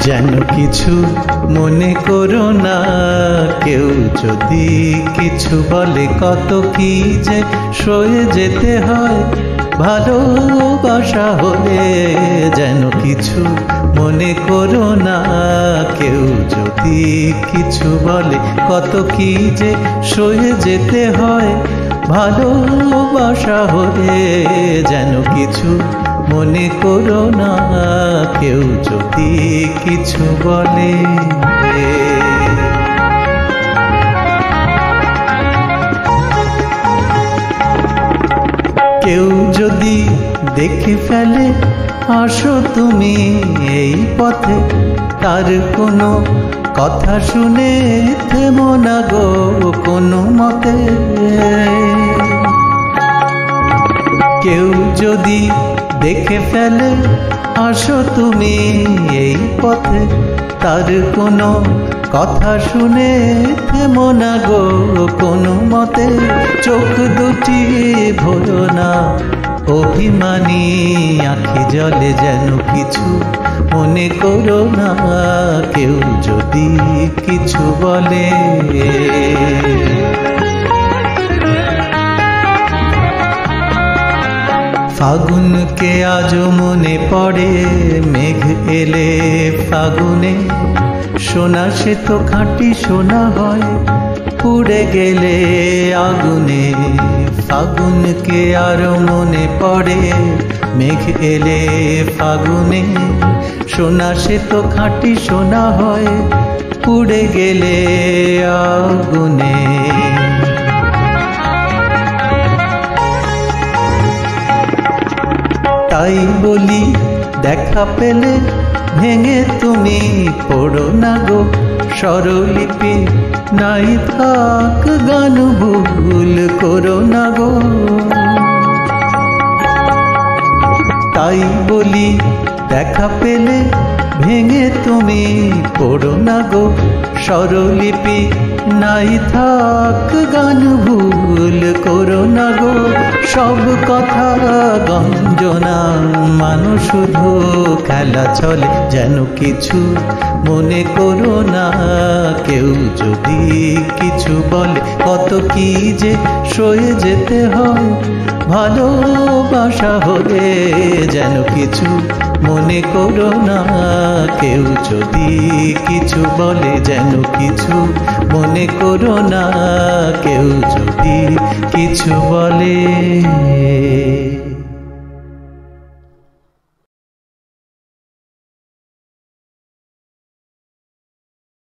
যেন কিছু মনে করো না, কেউ যদি কিছু বলে কত কি যে সয়ে যেতে হয় ভালোবাসা হলে। যেন কিছু মনে করো না, কেউ যদি কিছু বলে কত কি যে সয়ে যেতে হয় ভালোবাসা হলে। যেন কিছু মনে করো না, কেউ যদি কিছু বলে। কেউ যদি দেখে ফেলে আসো তুমি এই পথে, তার কোনো কথা শুনে থেমো না গো কোনো মতে। কেউ যদি দেখে ফেলে আসো তুমি এই পথে, তার কোনো কথা শুনে থেমো না গো কোনো মতে। চোখ দুটি ভরো না অভিমানী আঁখি জলে, যেন কিছু মনে করো না, কেউ যদি কিছু বলে। ফাগুনকে আজও মনে পড়ে, মেঘ এলে ফাগুনে সোনা সে তো খাঁটি সোনা হয় পুড়ে গেলে আগুনে। ফাগুনকে আরো মনে পড়ে, মেঘ এলে ফাগুনে সোনা সে তো খাঁটি সোনা হয় পুড়ে গেলে আগুনে। তাই বলি দেখা পেলে ভেঙে তুমি পড়ো না গো স্বরলিপি, নাই থাক গান ভুল করো না গো। তাই বলি দেখা পেলে ভেঙে তুমি পড়ো না গো স্বরলিপি, নাই থাক গান ভুল করো না গো। সব কথা গঞ্জনা মানুষ শুধু খেলা চলে, যেন কিছু মনে করো না, কেউ যদি কিছু বলে কত কি যে সয়ে যেতে হয় ভালোবাসা হলে। যেন কিছু মনে করো না, কেউ যদি কিছু বলে। যেন কিছু মনে করো না, কেউ যদি কিছু বলে।